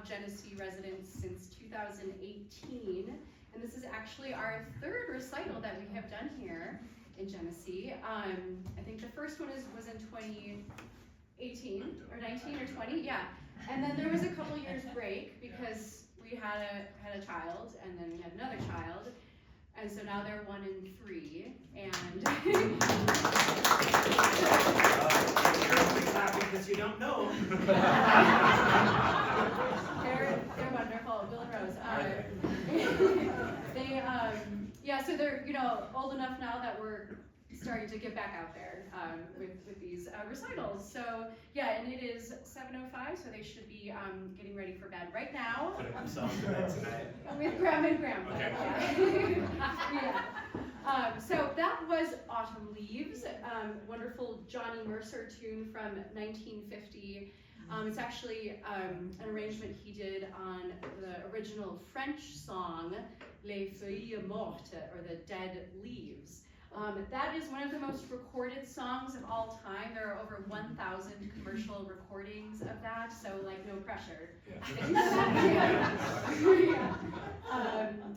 Genesee residents since 2018, and this is actually our third recital that we have done here in Genesee. I think the first one was in 2018 or 19 or 20, yeah. And then there was a couple years break because we had a child, and then we had another child, and so now they're 1 and 3. And you're clapping because you don't know. they're wonderful, Bill and Rose. Yeah, so they're old enough now that we're starting to get back out there with these recitals. So yeah, and it is 7:05, so they should be getting ready for bed right now. Putting themselves to bed tonight. With Grandma and Grandpa. Okay. Yeah. So that was Autumn Leaves, wonderful Johnny Mercer tune from 1950. It's actually an arrangement he did on the original French song Les Feuilles Mortes, or the Dead Leaves. That is one of the most recorded songs of all time. There are over 1,000 commercial recordings of that, so like no pressure. Yeah.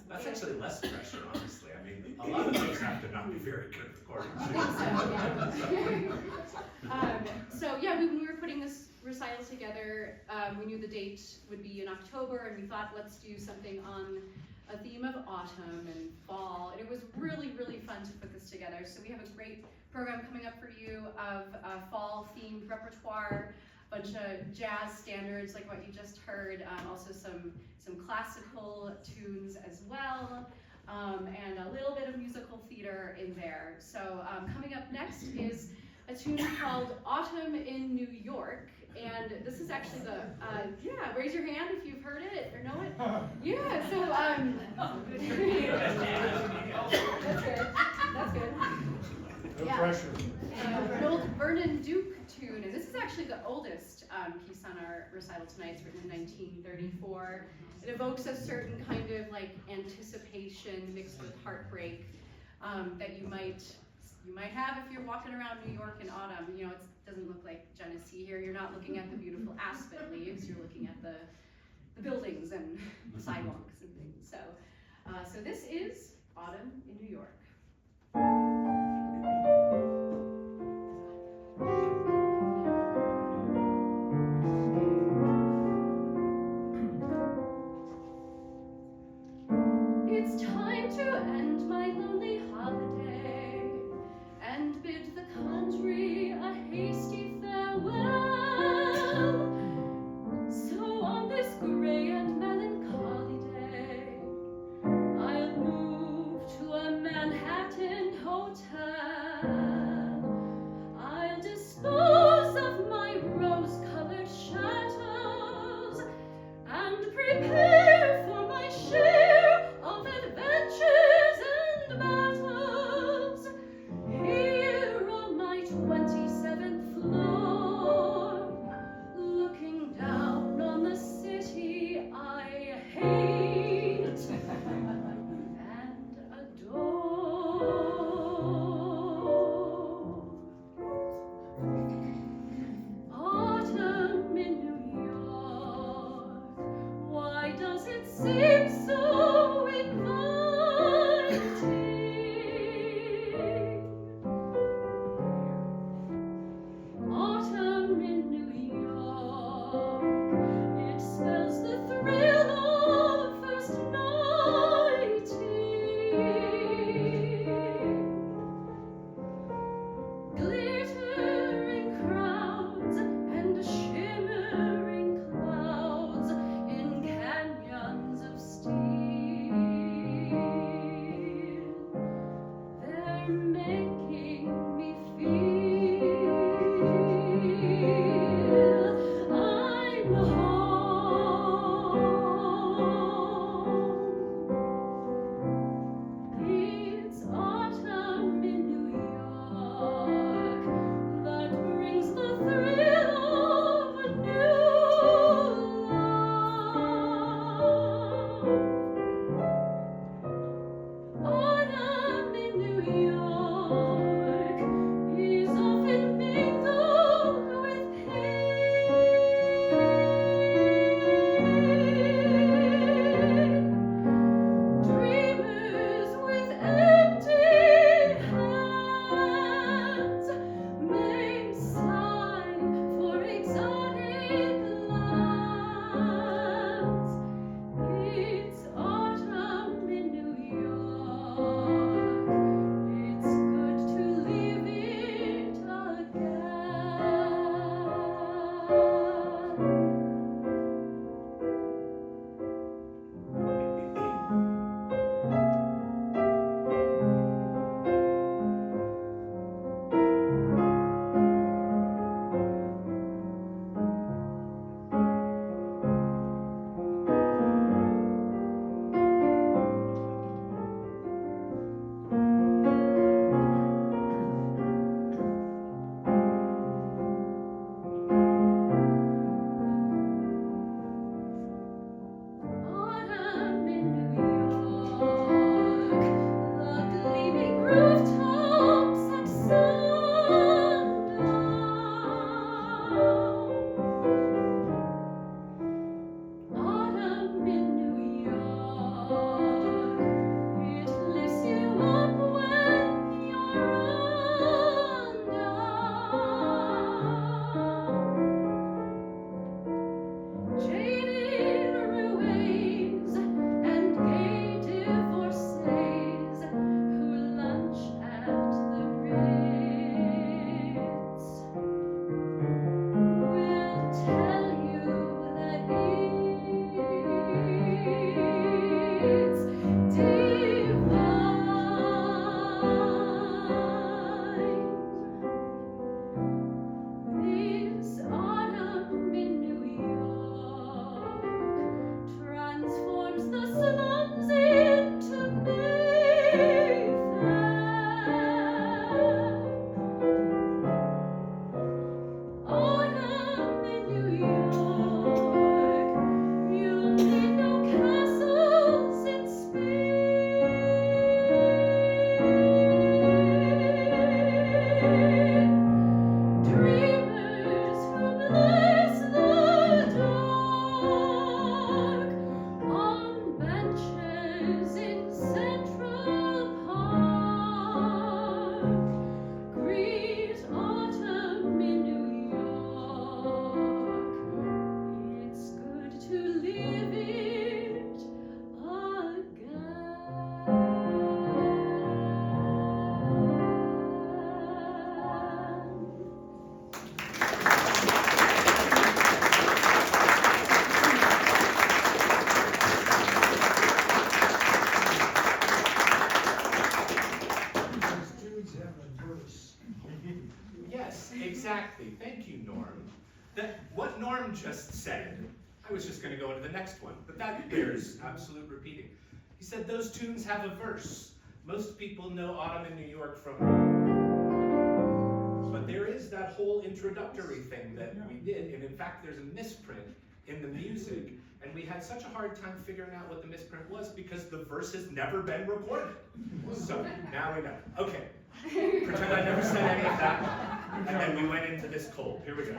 That's actually less pressure, honestly. I mean, a lot of those have to not be very good recordings. I think so, yeah. When we were putting this recital together, we knew the date would be in October, and we thought, let's do something on a theme of autumn and fall, and it was really, really fun to put this together. So we have a great program coming up for you of fall-themed repertoire, a bunch of jazz standards like what you just heard, also some classical tunes as well, and a little bit of musical theater in there. So coming up next is a tune called Autumn in New York. And this is actually the, raise your hand if you've heard it or know it. Yeah, so, that's good, that's good. No pressure. An old Vernon Duke tune, and this is actually the oldest piece on our recital tonight. It's written in 1934. It evokes a certain kind of like anticipation mixed with heartbreak that you might have if you're walking around New York in autumn. It doesn't look like Genesee here. You're not looking at the beautiful aspen leaves. You're looking at the buildings and the sidewalks and things. So this is Autumn in New York. It's time to end my lonely holiday and bid the country a hasty farewell. So on this gray and melancholy day, I'll move to a Manhattan hotel. I'll dispose of my rose-colored shadows and prepare for my share of adventures and battles. Here on my 27th floor, looking down on the city I hate and adore. Autumn in New York, why does it seem so inviting? Autumn in New York, it spells the thrill of first nighting. Glittering crowds and shimmering clouds in canyons of steel. John just said, I was just going to go into the next one, but that bears absolute repeating. He said, those tunes have a verse. Most people know Autumn in New York from... But there is that whole introductory thing that we did, and in fact, there's a misprint in the music, and we had such a hard time figuring out what the misprint was because the verse has never been recorded. So now we know. Okay, pretend I never said any of that, and then we went into this cold. Here we go.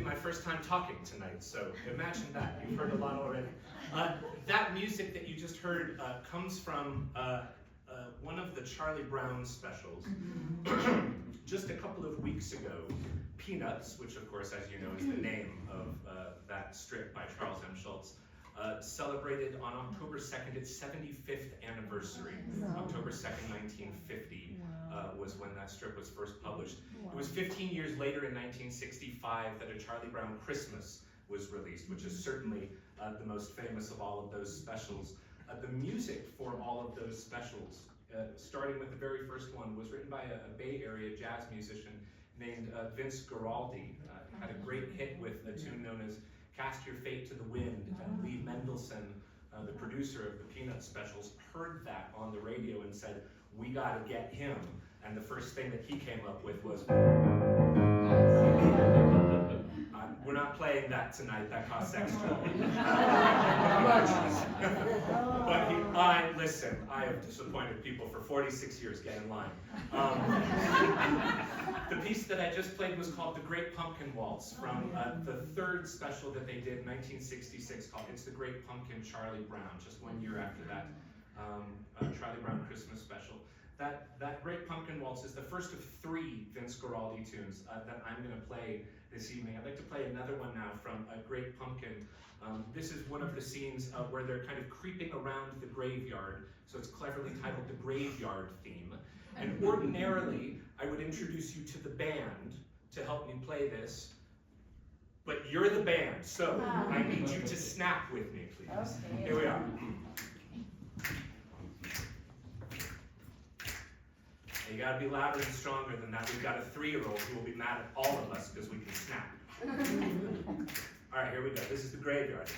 My first time talking tonight, so imagine that. You've heard a lot already. That music that you just heard comes from one of the Charlie Brown specials. Just a couple of weeks ago, Peanuts, which of course, as you know, is the name of that strip by Charles M. Schulz, celebrated on October 2nd its 75th anniversary. October 2nd, 1950 was when that strip was first published. It was 15 years later in 1965 that A Charlie Brown Christmas was released, which is certainly the most famous of all of those specials. The music for all of those specials, starting with the very first one, was written by a Bay Area jazz musician named Vince Guaraldi. Had a great hit with a tune known as Cast Your Fate to the Wind, and Lee Mendelson, the producer of the Peanuts specials, heard that on the radio and said, we gotta get him. And the first thing that he came up with was, we're not playing that tonight, that costs extra. But listen, I have disappointed people for 46 years, get in line. The piece that I just played was called The Great Pumpkin Waltz from the third special that they did in 1966 called It's the Great Pumpkin Charlie Brown, just 1 year after that Charlie Brown Christmas special. That Great Pumpkin Waltz is the first of 3 Vince Guaraldi tunes that I'm going to play this evening. I'd like to play another one now from A Great Pumpkin. This is one of the scenes where they're kind of creeping around the graveyard, so it's cleverly titled The Graveyard Theme. And ordinarily, I would introduce you to the band to help me play this, but you're the band, so I need you to snap with me, please. Okay. Here we are. You gotta be louder and stronger than that. We've got a 3-year-old who will be mad at all of us because we can snap. All right, here we go. This is the graveyard.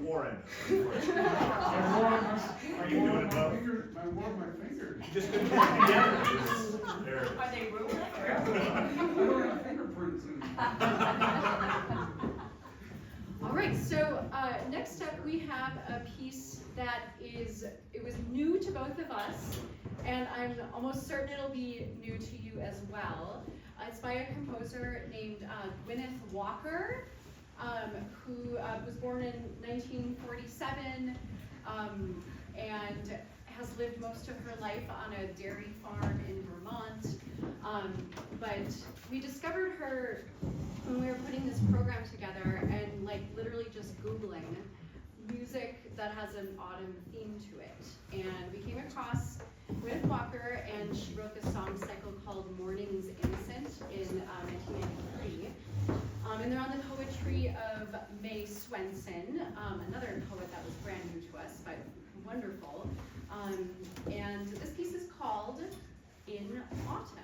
Warren. I wore my fingers. You just couldn't put it together. There it is. Are they ruined? I don't have fingerprints in them. All right, so next up we have a piece that it was new to both of us, and I'm almost certain it'll be new to you as well. It's by a composer named Gwyneth Walker, who was born in 1947 and has lived most of her life on a dairy farm in Vermont. But we discovered her when we were putting this program together and like literally just Googling music that has an autumn theme to it. And we came across Gwyneth Walker, and she wrote this song cycle called Morning's Innocent in 1993. And they're on the poetry of May Swenson, another poet that was brand new to us, but wonderful. And this piece is called In Autumn.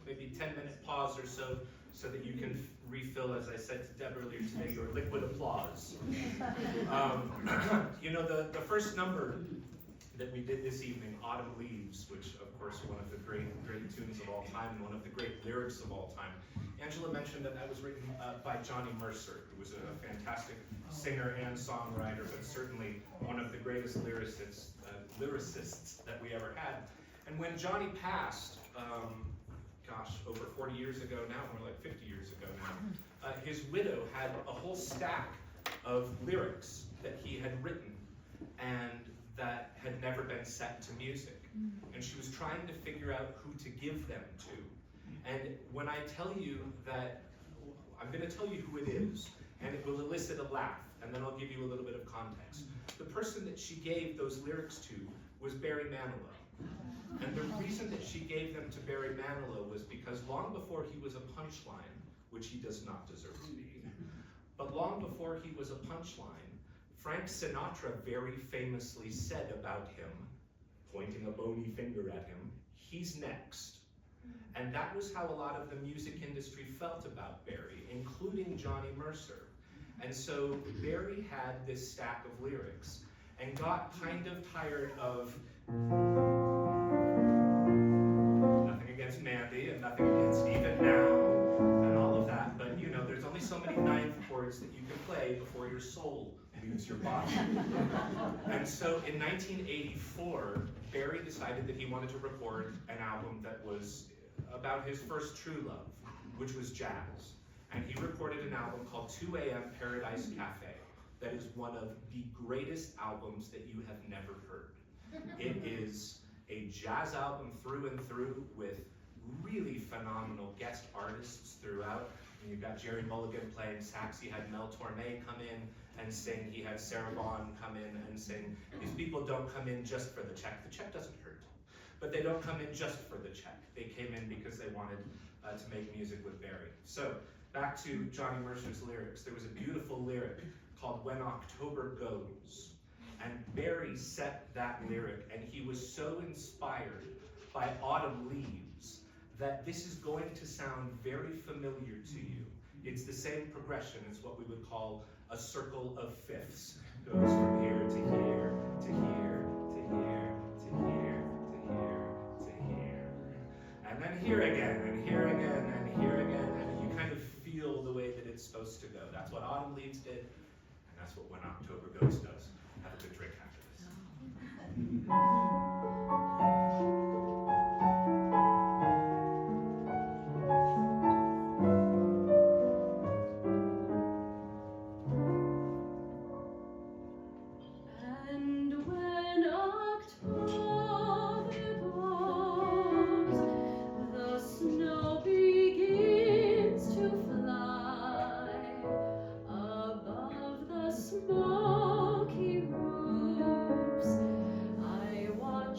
maybe 10-minute pause or so that you can refill, as I said to Deb earlier today, your liquid applause. You know, the first number that we did this evening, Autumn Leaves, which of course one of the great tunes of all time and one of the great lyrics of all time. Angela mentioned that was written by Johnny Mercer, who was a fantastic singer and songwriter, but certainly one of the greatest lyricists that we ever had. And when Johnny passed, over 40 years ago now, more like 50 years ago now, his widow had a whole stack of lyrics that he had written and that had never been set to music. And she was trying to figure out who to give them to. And when I tell you that, I'm going to tell you who it is, and it will elicit a laugh, and then I'll give you a little bit of context. The person that she gave those lyrics to was Barry Manilow. And the reason that she gave them to Barry Manilow was because long before he was a punchline, which he does not deserve to be, but long before he was a punchline, Frank Sinatra very famously said about him, pointing a bony finger at him, "He's next." And that was how a lot of the music industry felt about Barry, including Johnny Mercer. And so Barry had this stack of lyrics and got kind of tired of, nothing against Mandy and nothing against even now and all of that, but you know, there's only so many ninth chords that you can play before your soul leaves your body. And so in 1984, Barry decided that he wanted to record an album that was about his first true love, which was jazz. And he recorded an album called 2 AM Paradise Cafe that is one of the greatest albums that you have never heard. It is a jazz album through and through with really phenomenal guest artists throughout. And you've got Jerry Mulligan playing sax, he had Mel Torme come in and sing, he had Sarah Vaughan come in and sing. These people don't come in just for the check doesn't hurt. But they don't come in just for the check. They came in because they wanted to make music with Barry. So, back to Johnny Mercer's lyrics. There was a beautiful lyric called "When October Goes." And Barry set that lyric, and he was so inspired by Autumn Leaves that this is going to sound very familiar to you. It's the same progression. It's what we would call a circle of fifths. It goes from here to here, to here, to here, to here, to here, to here. And then here again, and here again, and here again, and you kind of feel the way that it's supposed to go. That's what Autumn Leaves did, and that's what When October Goes does. Have a good drink after this. And when October goes, the snow begins to fly above the smoky roofs. I watch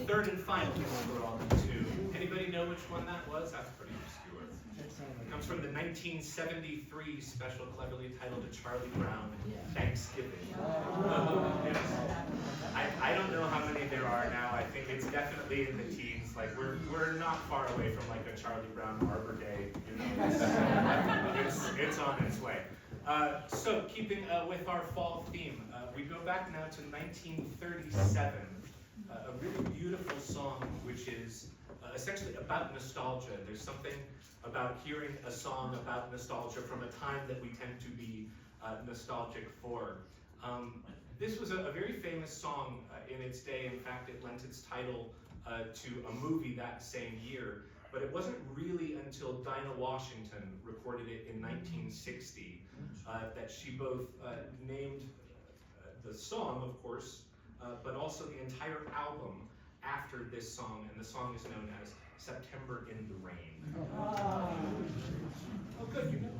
Third and final for all two. Anybody know which one that was? That's pretty obscure. It comes from the 1973 special cleverly titled A Charlie Brown Thanksgiving. Yes. I don't know how many there are now. I think it's definitely in the teens. Like we're not far away from like a Charlie Brown Arbor Day. You know, it's on its way. So keeping with our fall theme, we go back now to 1937. A really beautiful song, which is essentially about nostalgia. There's something about hearing a song about nostalgia from a time that we tend to be nostalgic for. This was a very famous song in its day. In fact, it lent its title to a movie that same year. But it wasn't really until Dinah Washington recorded it in 1960 that she both named the song, of course, but also the entire album after this song, and the song is known as September in the Rain. Oh, good, you know it.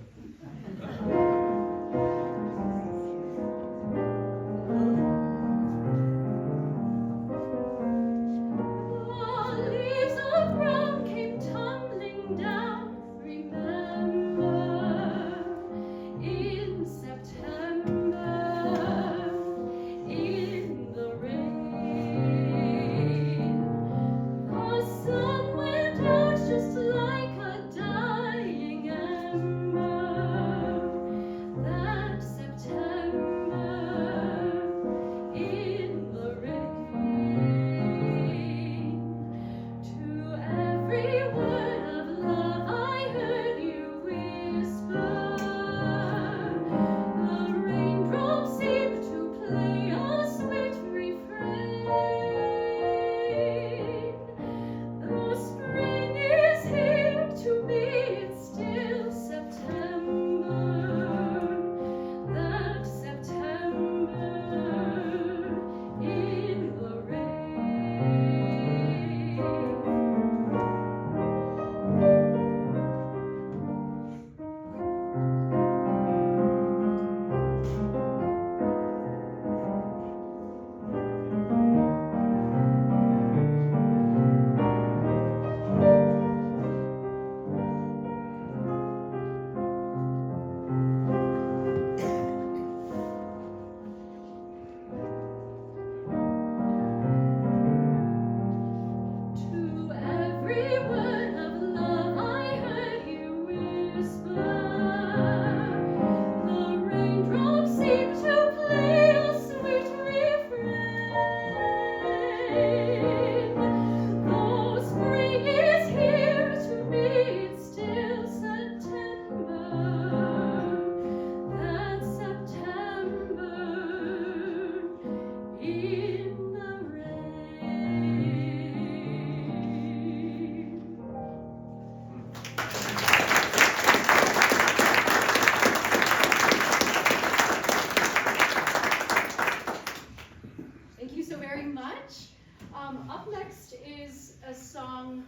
Up next is a song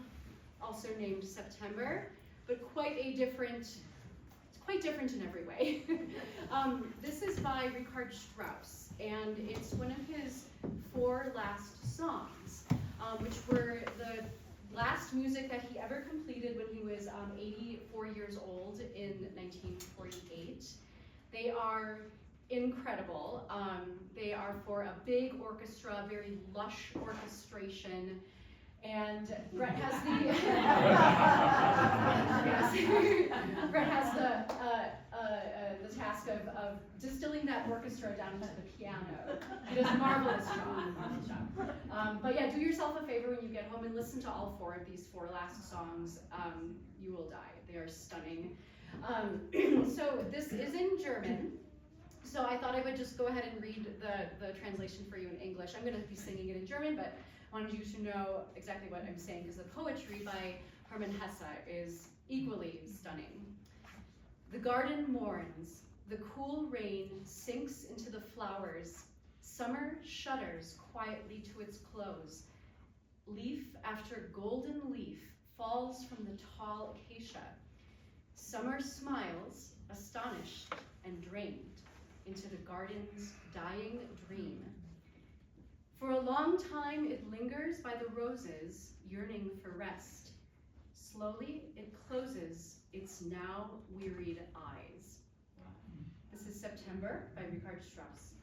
also named September, but it's quite different in every way. This is by Richard Strauss, and it's one of his 4 last songs, which were the last music that he ever completed when he was 84 years old in 1948. They are incredible. They are for a big orchestra, very lush orchestration, and Brett has the Brett has the task of distilling that orchestra down to the piano. He does a marvelous job. But yeah, do yourself a favor when you get home and listen to all 4 of these 4 last songs. You will die. They are stunning. So this is in German. So I thought I would just go ahead and read the translation for you in English. I'm going to be singing it in German, but I wanted you to know exactly what I'm saying because the poetry by Hermann Hesse is equally stunning. The garden mourns. The cool rain sinks into the flowers. Summer shudders quietly to its close. Leaf after golden leaf falls from the tall acacia. Summer smiles, astonished and drained, into the garden's dying dream. For a long time it lingers by the roses, yearning for rest. Slowly it closes its now wearied eyes. This is September by Richard Strauss.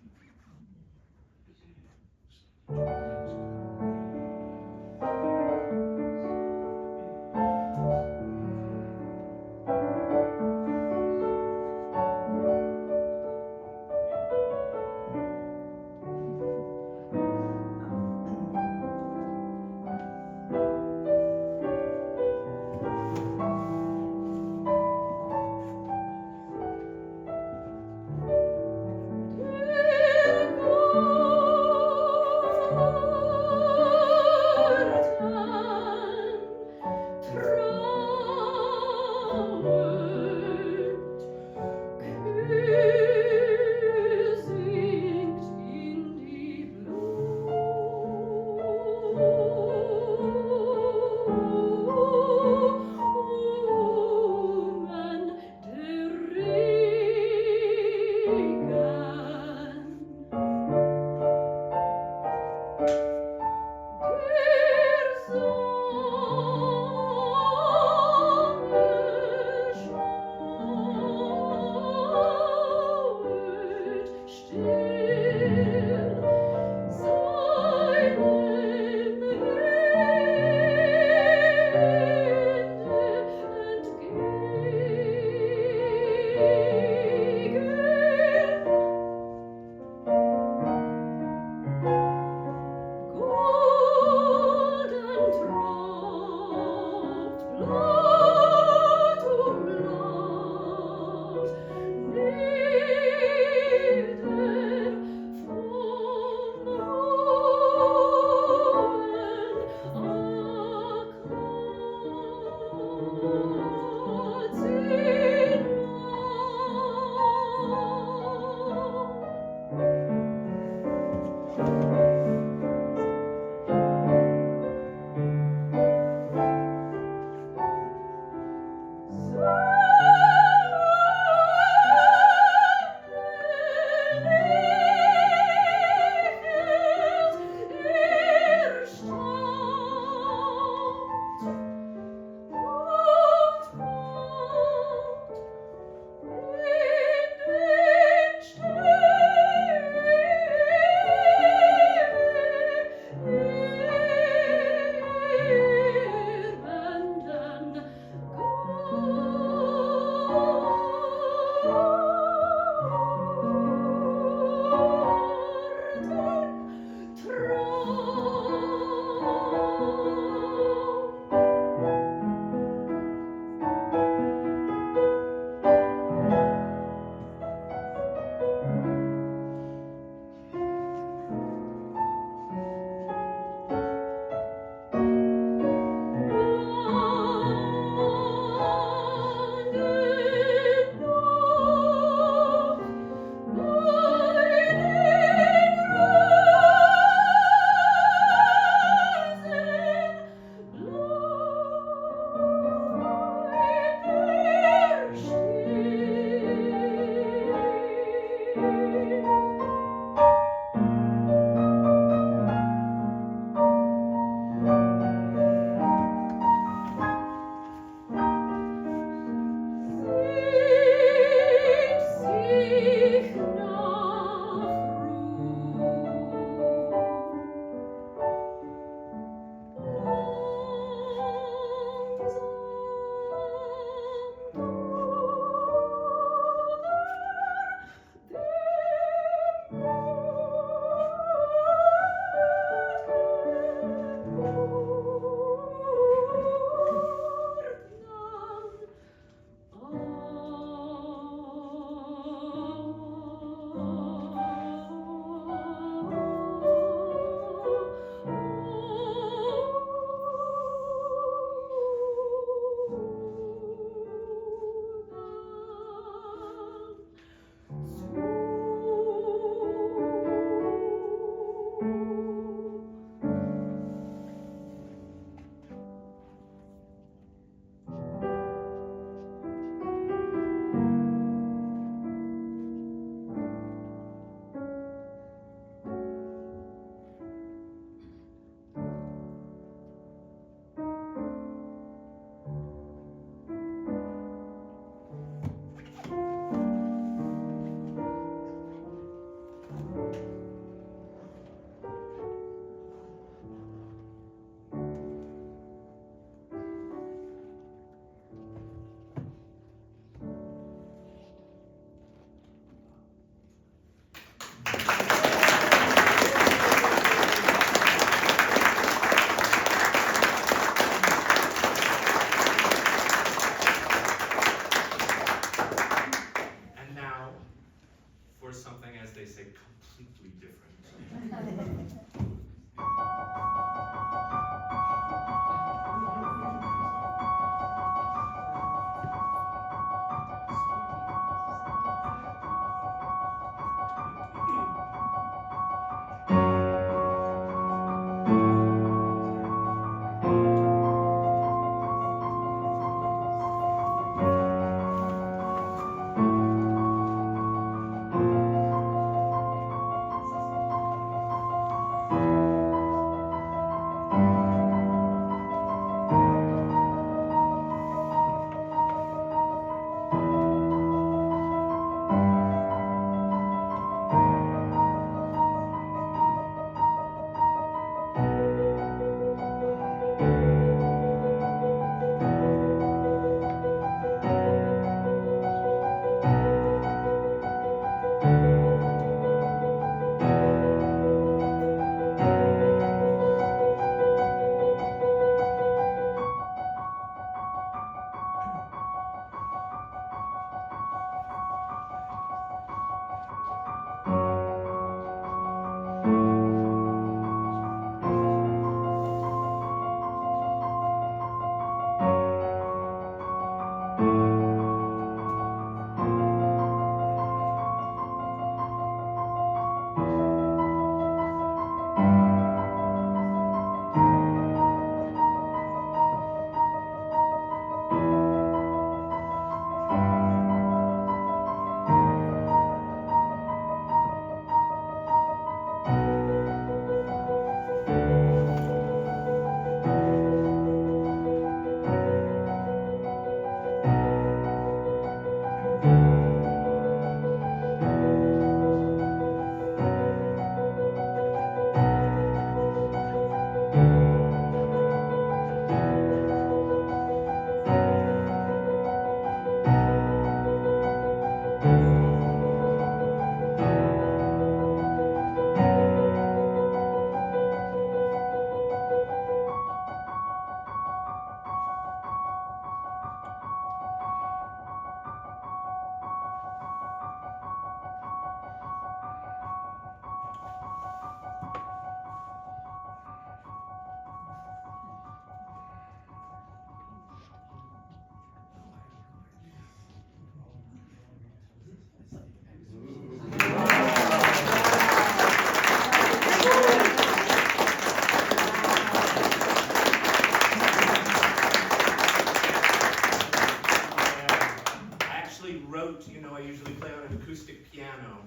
piano,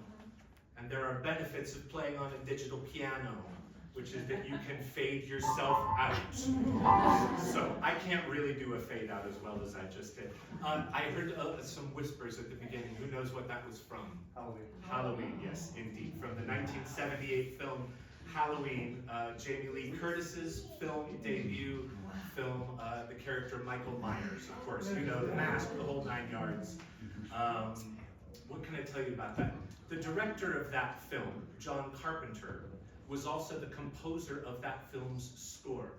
and there are benefits of playing on a digital piano, which is that you can fade yourself out. So I can't really do a fade out as well as I just did. I heard some whispers at the beginning. Who knows what that was from? Halloween. Halloween, yes, indeed. From the 1978 film Halloween, Jamie Lee Curtis's film debut film, the character Michael Myers, of course. You know, the mask, the whole 9 yards. What can I tell you about that? The director of that film, John Carpenter, was also the composer of that film's score.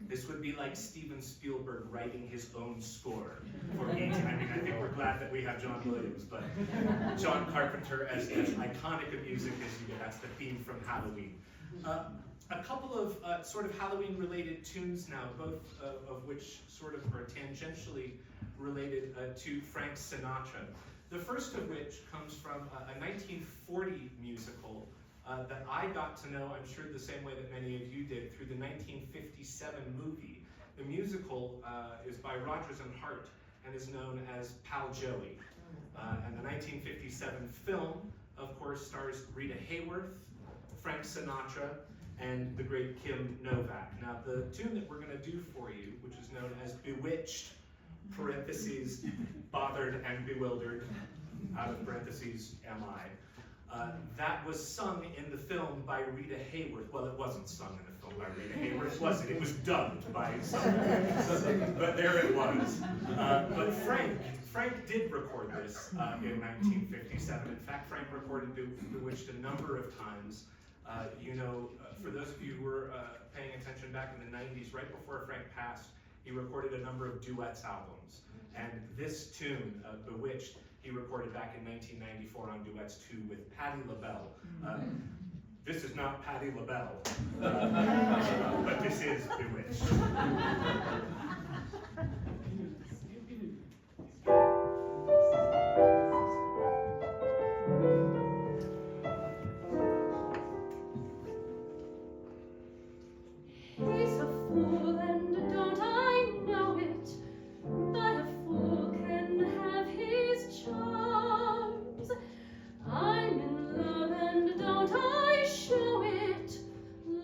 This would be like Steven Spielberg writing his own score for each. I mean, I think we're glad that we have John Williams, but John Carpenter, as iconic a music as you get, that's the theme from Halloween. A couple of sort of Halloween-related tunes now, both of which sort of are tangentially related to Frank Sinatra. The first of which comes from a 1940 musical that I got to know, I'm sure the same way that many of you did, through the 1957 movie. The musical is by Rodgers and Hart and is known as Pal Joey. And the 1957 film, of course, stars Rita Hayworth, Frank Sinatra, and the great Kim Novak. Now, the tune that we're going to do for you, which is known as Bewitched, parentheses, bothered and bewildered, out of parentheses, am I, that was sung in the film by Rita Hayworth. Well, it wasn't sung in the film by Rita Hayworth, was it? It was dubbed by someone. But there it was. But Frank did record this in 1957. In fact, Frank recorded Bewitched a number of times. You know, for those of you who were paying attention back in the 90s, right before Frank passed, he recorded a number of duets albums. And this tune, Bewitched, he recorded back in 1994 on Duets 2 with Patti LaBelle. This is not Patti LaBelle, but this is Bewitched. He's a fool and don't I know it, but a fool can have his charms. I'm in love and don't I show it,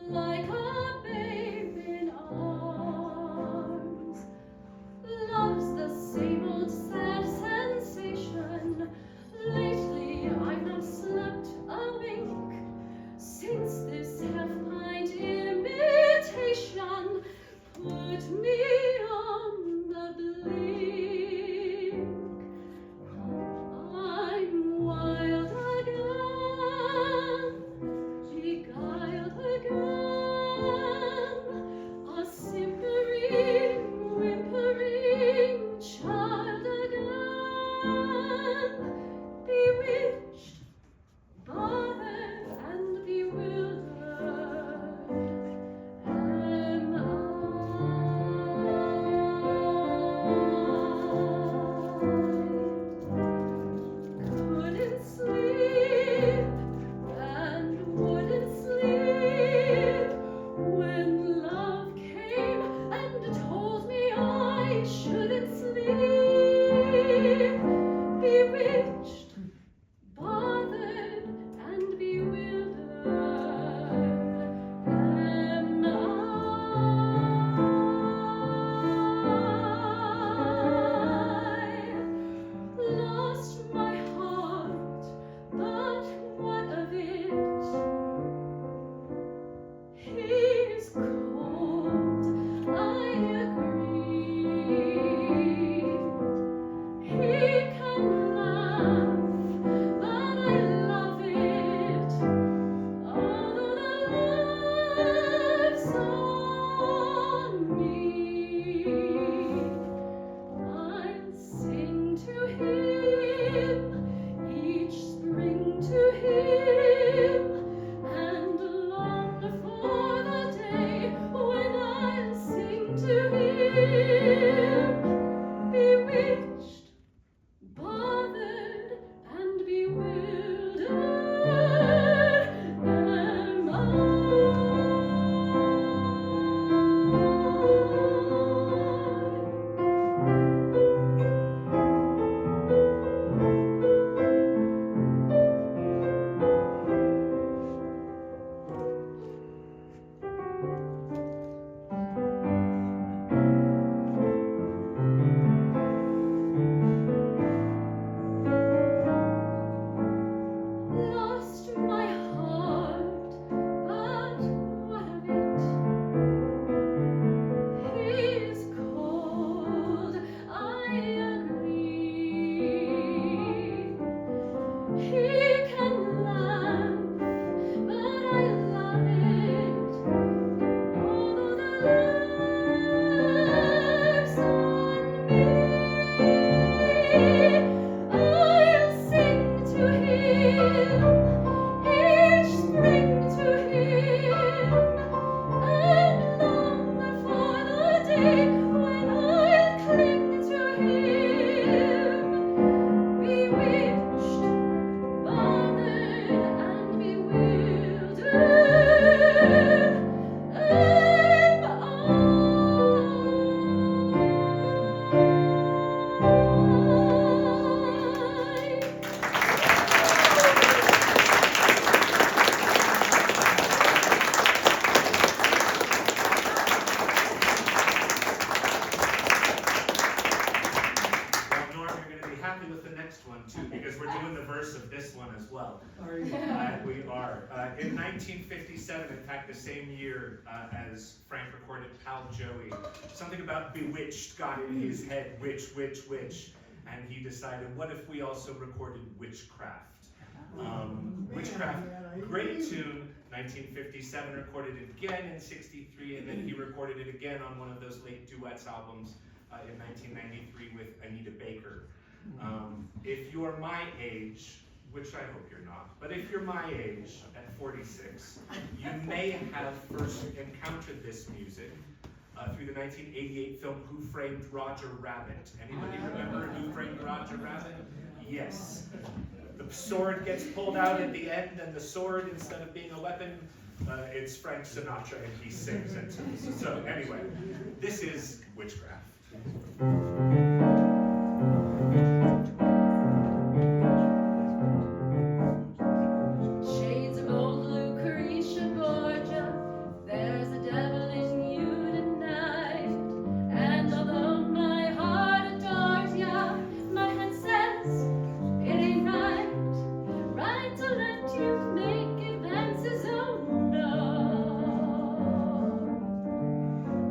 like a babe in arms. Love's the same old sad sensation. Lately I've not slept a wink since this half-pint imitation put me on the blink. I'm wild again, beguiled again, a simpering, whimpering child again, bewitched, bothered and bewildered am I. well. Sorry. We are. In 1957, in fact, the same year as Frank recorded Pal Joey, something about bewitched got in his head, witch, and he decided, what if we also recorded Witchcraft? Witchcraft, great tune, 1957, recorded it again in 63, and then he recorded it again on one of those late duets albums in 1993 with Anita Baker. If you're my age, which I hope you're not, but if you're my age at 46, you may have first encountered this music through the 1988 film Who Framed Roger Rabbit. Anybody remember Who Framed Roger Rabbit? Yes. The sword gets pulled out at the end, and the sword, instead of being a weapon, it's Frank Sinatra, and he sings it. So anyway, this is Witchcraft. Shades of old Lucretia Borgia, there's a devil in you tonight. And although my heart adores ya, my head says it ain't right. Right to let you make advances, oh no.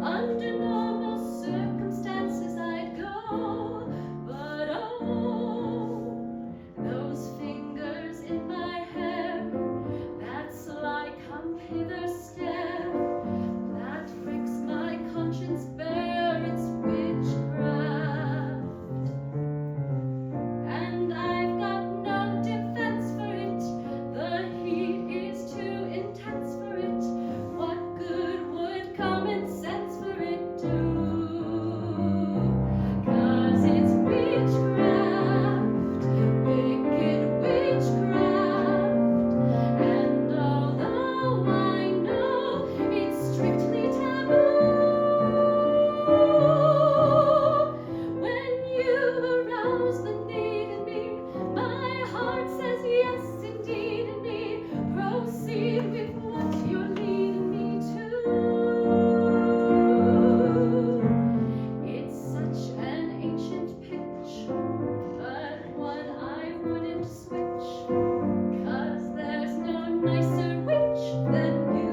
Under normal circumstances I'd go, but oh, those fingers in my hair, that's like come hither stare, that pricks my conscience bare, it's witchcraft. And I've got no defense for it, the heat is too intense for it, what good would common sense for it do? 'Cause it's witchcraft, wicked witchcraft, and although I know it's strictly taboo, when you arouse the need in me, my heart says yes indeed in me, proceed with what you're leading me to. It's such an ancient pitch, but one I wouldn't switch, 'cause there's no nicer witch than you.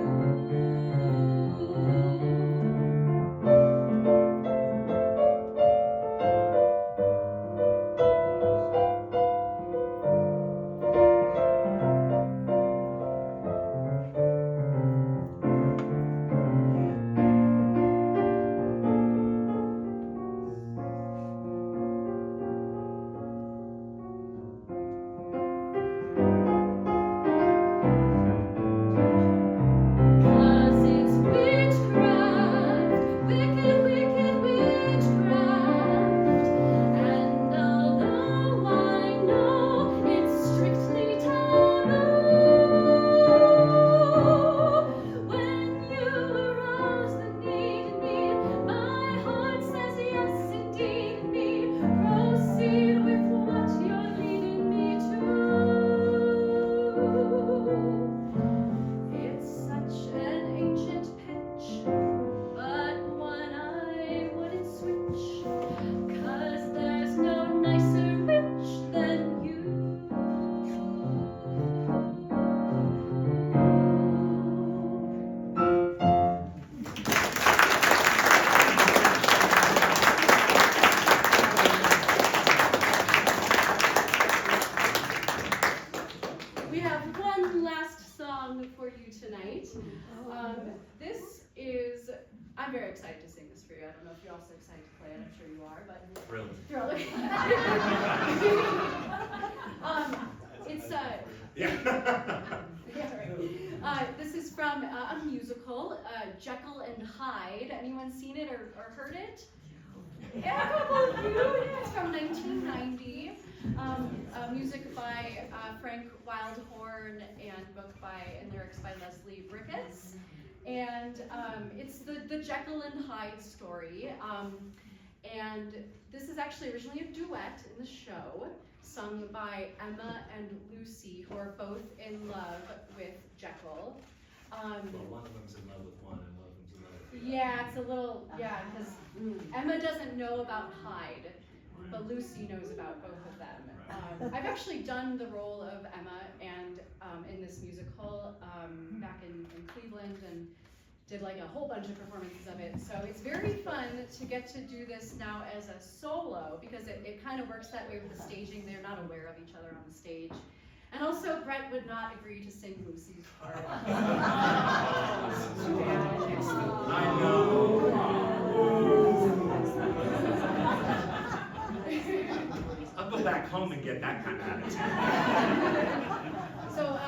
Cause it's witchcraft, wicked, wicked witchcraft, and although I know it's strictly taboo, when you arouse the need in me, my heart says yes indeed in me, proceed with what you're leading me to. It's such an ancient pitch, but one I wouldn't switch, 'cause there's no nicer witch than you. We have one last song for you tonight. This is, I'm very excited to sing this for you. I don't know if you're also excited to play it, I'm sure you are, but Thrilled. thrilled. It's yeah, right. This is from a musical, Jekyll and Hyde. Anyone seen it or heard it? Yeah, a couple of you. Yeah, it's from 1990. Music by Frank Wildhorn and book and lyrics by Leslie Bricketts. And it's the Jekyll and Hyde story. And this is actually originally a duet in the show, sung by Emma and Lucy, who are both in love with Jekyll. Well, one of them's in love with one, and one of them's in love with the other. Yeah, it's a little, yeah, because Emma doesn't know about Hyde. but Lucy knows about both of them. I've actually done the role of Emma and in this musical back in Cleveland, and did like a whole bunch of performances of it. So it's very fun to get to do this now as a solo, because it kind of works that way with the staging. They're not aware of each other on the stage. And also, Brett would not agree to sing Lucy's part. I know. I'll go back home and get that kind of attitude. So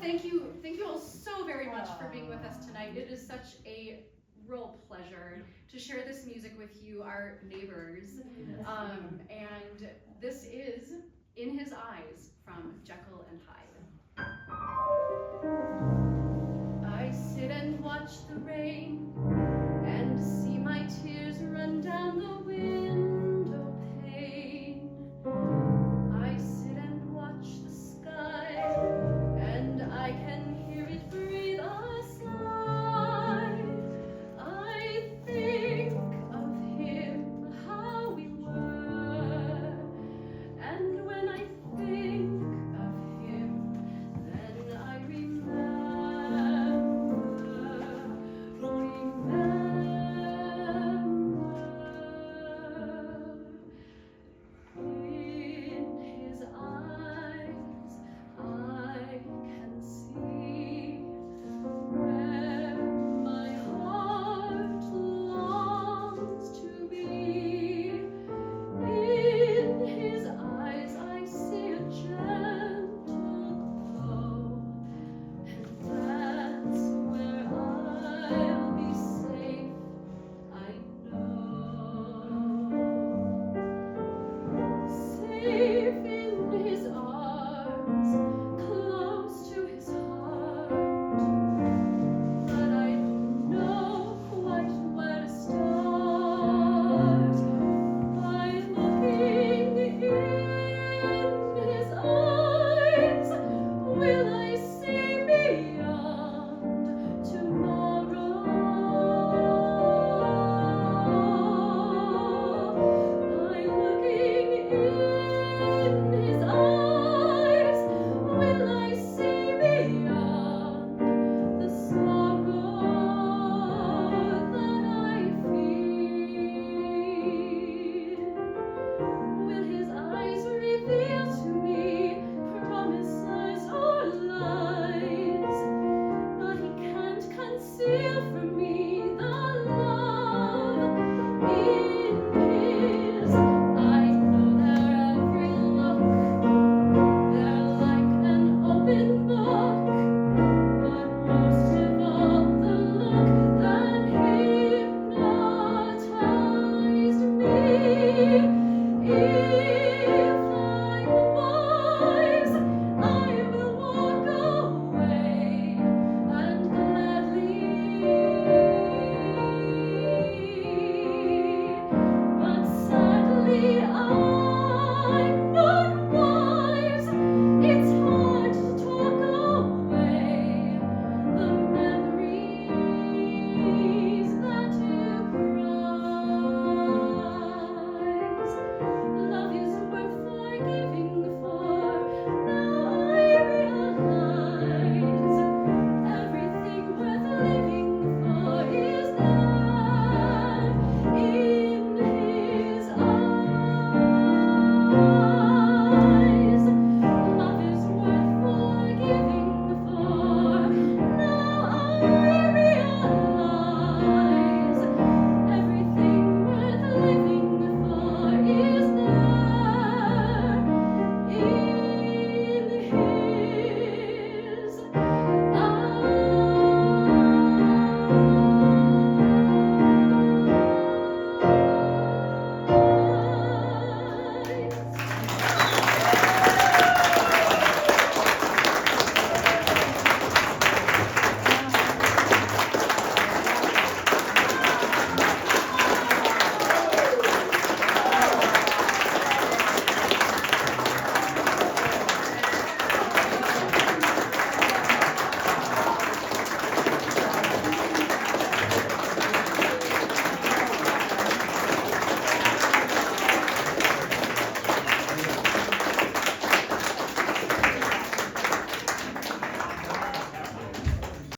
thank you all so very much for being with us tonight. It is such a real pleasure to share this music with you, our neighbors. And this is In His Eyes from Jekyll and Hyde. I sit and watch the rain and see my tears